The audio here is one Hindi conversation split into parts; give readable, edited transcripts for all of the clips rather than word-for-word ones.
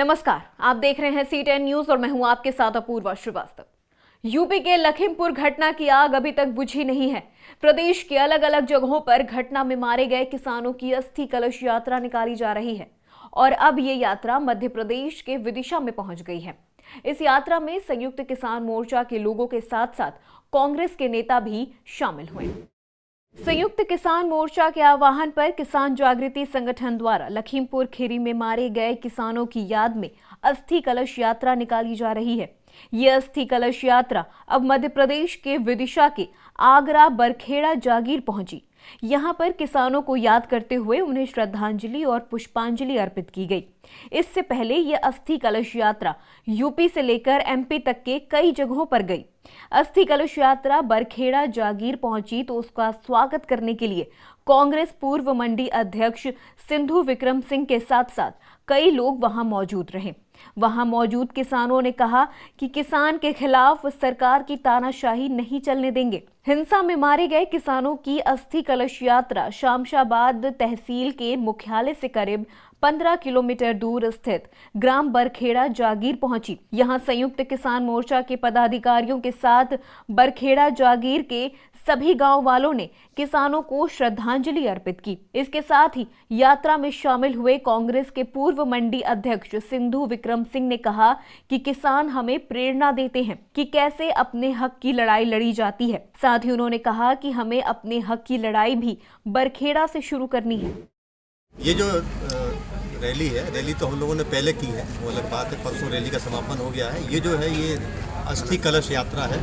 नमस्कार, आप देख रहे हैं C10 न्यूज और मैं हूं आपके साथ अपूर्वा श्रीवास्तव। यूपी के लखीमपुर घटना की आग अभी तक बुझी नहीं है। प्रदेश के अलग अलग जगहों पर घटना में मारे गए किसानों की अस्थि कलश यात्रा निकाली जा रही है और अब ये यात्रा मध्य प्रदेश के विदिशा में पहुंच गई है। इस यात्रा में संयुक्त किसान मोर्चा के लोगों के साथ साथ कांग्रेस के नेता भी शामिल हुए। संयुक्त किसान मोर्चा के आह्वान पर किसान जागृति संगठन द्वारा लखीमपुर खीरी में मारे गए किसानों की याद में अस्थि कलश यात्रा निकाली जा रही है। ये अस्थि कलश यात्रा अब मध्य प्रदेश के विदिशा के आगरा बरखेड़ा जागीर पहुंची। यहां पर किसानों को याद करते हुए उन्हें श्रद्धांजलि और पुष्पांजलि अर्पित की गई। इससे पहले ये अस्थि कलश यात्रा यूपी से लेकर एमपी तक के कई जगहों पर गई। अस्थि कलश यात्रा बरखेड़ा जागीर पहुंची तो उसका स्वागत करने के लिए कांग्रेस पूर्व मंडी अध्यक्ष सिंधु विक्रम सिंह के साथ साथ कई लोग वहां मौजूद रहे। वहां मौजूद किसानों ने कहा कि किसान के खिलाफ सरकार की तानाशाही नहीं चलने देंगे। हिंसा में मारे गए किसानों की अस्थि कलश यात्रा शामशाबाद तहसील के मुख्यालय से करीब 15 किलोमीटर दूर स्थित ग्राम बरखेड़ा जागीर पहुंची। यहां संयुक्त किसान मोर्चा के पदाधिकारियों के साथ बरखेड़ा जागीर के सभी गांव वालों ने किसानों को श्रद्धांजलि अर्पित की। इसके साथ ही यात्रा में शामिल हुए कांग्रेस के पूर्व मंडी अध्यक्ष सिंधु विक्रम सिंह ने कहा कि किसान हमें प्रेरणा देते हैं कि कैसे अपने हक की लड़ाई लड़ी जाती है। साथ ही उन्होंने कहा कि हमें अपने हक की लड़ाई भी बरखेड़ा से शुरू करनी है। ये जो रैली तो हम लोगों ने पहले की है, वो अलग बात है। परसों रैली का समापन हो गया है। ये जो है ये अस्थि कलश यात्रा है।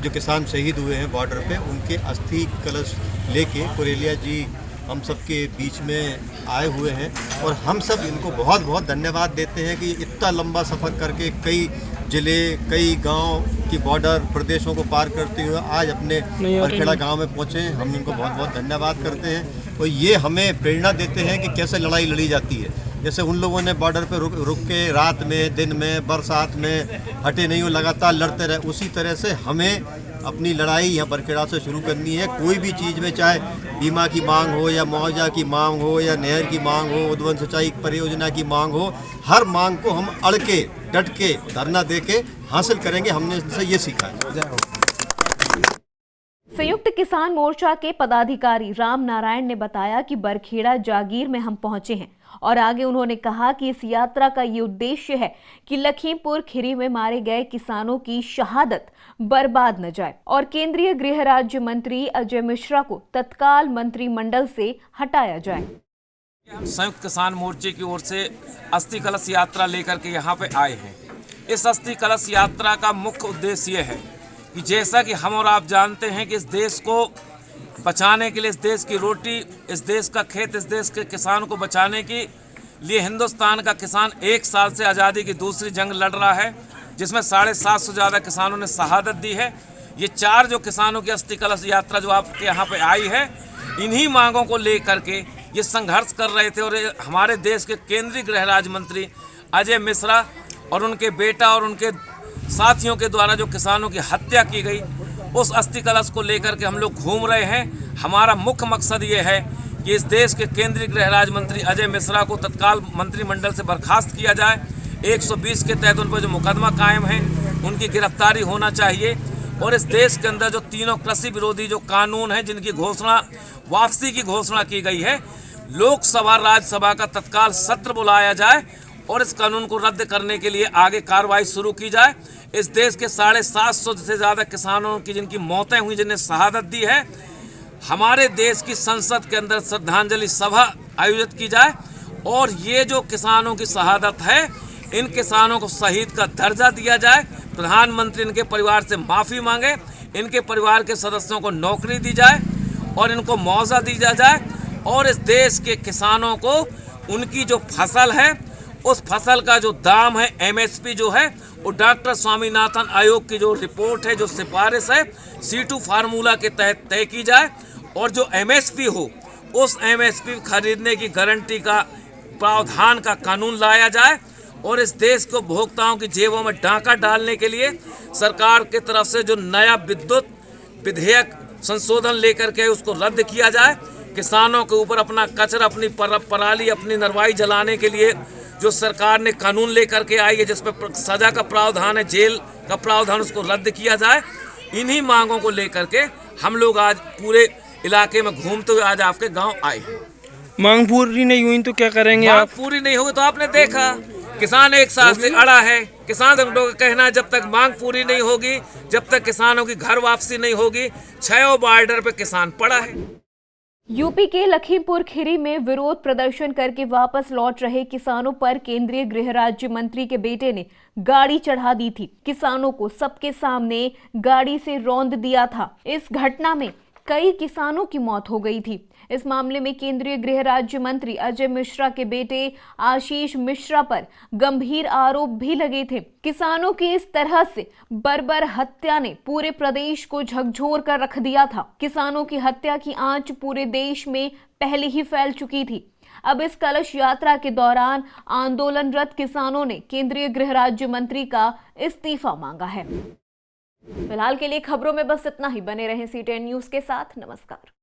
जो किसान शहीद हुए हैं बॉर्डर पे, उनके अस्थि कलश लेके कुरेलिया जी हम सब के बीच में आए हुए हैं और हम सब इनको बहुत बहुत धन्यवाद देते हैं कि इतना लंबा सफ़र करके कई जिले कई गांव की बॉर्डर प्रदेशों को पार करते हुए आज अपने बरखेड़ा गांव में पहुंचे। हम इनको बहुत बहुत धन्यवाद करते हैं और ये हमें प्रेरणा देते हैं कि कैसे लड़ाई लड़ी जाती है। जैसे उन लोगों ने बॉर्डर पे रुक के रात में दिन में बरसात में हटे नहीं हो, लगातार लड़ते रहे, उसी तरह से हमें अपनी लड़ाई यहाँ बरखेड़ा से शुरू करनी है। कोई भी चीज़ में, चाहे बीमा की मांग हो या मुआवजा की मांग हो या नहर की मांग हो, उद्वन सिंचाई परियोजना की मांग हो, हर मांग को हम अड़ के डट के धरना दे के हासिल करेंगे। हमने इनसे ये सीखा है। संयुक्त किसान मोर्चा के पदाधिकारी राम नारायण ने बताया कि बरखेड़ा जागीर में हम पहुंचे हैं और आगे उन्होंने कहा कि इस यात्रा का ये उद्देश्य है कि लखीमपुर खीरी में मारे गए किसानों की शहादत बर्बाद न जाए और केंद्रीय गृह राज्य मंत्री अजय मिश्रा को तत्काल मंत्रिमंडल से हटाया जाए। हम संयुक्त किसान मोर्चे की ओर से अस्थि कलश यात्रा लेकर के यहाँ पे आए हैं। इस अस्थि कलश यात्रा का मुख्य उद्देश्य ये है कि जैसा कि हम और आप जानते हैं कि इस देश को बचाने के लिए, इस देश की रोटी, इस देश का खेत, इस देश के किसान को बचाने के लिए हिंदुस्तान का किसान 1 साल से आज़ादी की दूसरी जंग लड़ रहा है, जिसमें 750 से ज़्यादा किसानों ने शहादत दी है। ये 4 जो किसानों की अस्थि कलश यात्रा जो आपके यहाँ पे आई है, इन्हीं मांगों को लेकर के ये संघर्ष कर रहे थे और हमारे देश के केंद्रीय गृह राज्य मंत्री अजय मिश्रा और उनके बेटा और उनके साथियों के द्वारा जो किसानों की हत्या की गई, उस अस्थि कलश को लेकर के हम लोग घूम रहे हैं। हमारा मुख्य मकसद ये है कि इस देश के केंद्रीय गृह राज्य मंत्री अजय मिश्रा को तत्काल मंत्रिमंडल से बर्खास्त किया जाए। 120 के तहत उन पर जो मुकदमा कायम है उनकी गिरफ्तारी होना चाहिए और इस देश के अंदर जो तीनों कृषि विरोधी जो कानून हैं, जिनकी घोषणा वापसी की घोषणा की गई है, लोकसभा राज्यसभा का तत्काल सत्र बुलाया जाए और इस कानून को रद्द करने के लिए आगे कार्रवाई शुरू की जाए। इस देश के 750 से ज़्यादा किसानों की जिनकी मौतें हुई, जिन्हें शहादत दी है, हमारे देश की संसद के अंदर श्रद्धांजलि सभा आयोजित की जाए और ये जो किसानों की शहादत है, इन किसानों को शहीद का दर्जा दिया जाए। प्रधानमंत्री इनके परिवार से माफ़ी मांगे, इनके परिवार के सदस्यों को नौकरी दी जाए और इनको मुआवजा दिया जाए और इस देश के किसानों को उनकी जो फसल है, उस फसल का जो दाम है, MSP जो है, वो डॉक्टर स्वामीनाथन आयोग की जो रिपोर्ट है, जो सिफारिश है, C2 फार्मूला के तहत तय की जाए और जो MSP हो, उस MSP खरीदने की गारंटी का प्रावधान का कानून लाया जाए और इस देश को उपभोक्ताओं की जेबों में डाका डालने के लिए सरकार की तरफ से जो नया विद्युत विधेयक संशोधन लेकर के उसको रद्द किया जाए। किसानों के ऊपर अपना कचरा, अपनी पराली, अपनी नरवाई जलाने के लिए जो सरकार ने कानून लेकर के आई है जिसमें सजा का प्रावधान है, जेल का प्रावधान, उसको रद्द किया जाए। इन्हीं मांगों को लेकर के हम लोग आज पूरे इलाके में घूमते हुए आज आपके गांव आए हैं। मांग पूरी नहीं हुई तो क्या करेंगे मांग आप? पूरी नहीं होगी तो आपने देखा किसान एक साल से अड़ा है। किसान लोगों का कहना है जब तक मांग पूरी नहीं होगी, जब तक किसानों की घर वापसी नहीं होगी, 6 बॉर्डर पे किसान पड़ा है। यूपी के लखीमपुर खीरी में विरोध प्रदर्शन करके वापस लौट रहे किसानों पर केंद्रीय गृह राज्य मंत्री के बेटे ने गाड़ी चढ़ा दी थी। किसानों को सबके सामने गाड़ी से रौंद दिया था। इस घटना में कई किसानों की मौत हो गई थी। इस मामले में केंद्रीय गृह राज्य मंत्री अजय मिश्रा के बेटे आशीष मिश्रा पर गंभीर आरोप भी लगे थे। किसानों की इस तरह से बर्बर हत्या ने पूरे प्रदेश को झकझोर कर रख दिया था। किसानों की हत्या की आंच पूरे देश में पहले ही फैल चुकी थी। अब इस कलश यात्रा के दौरान आंदोलनरत किसानों ने केंद्रीय गृह राज्य मंत्री का इस्तीफा मांगा है। फिलहाल के लिए खबरों में बस इतना ही। बने रहें C10 न्यूज़ के साथ। नमस्कार।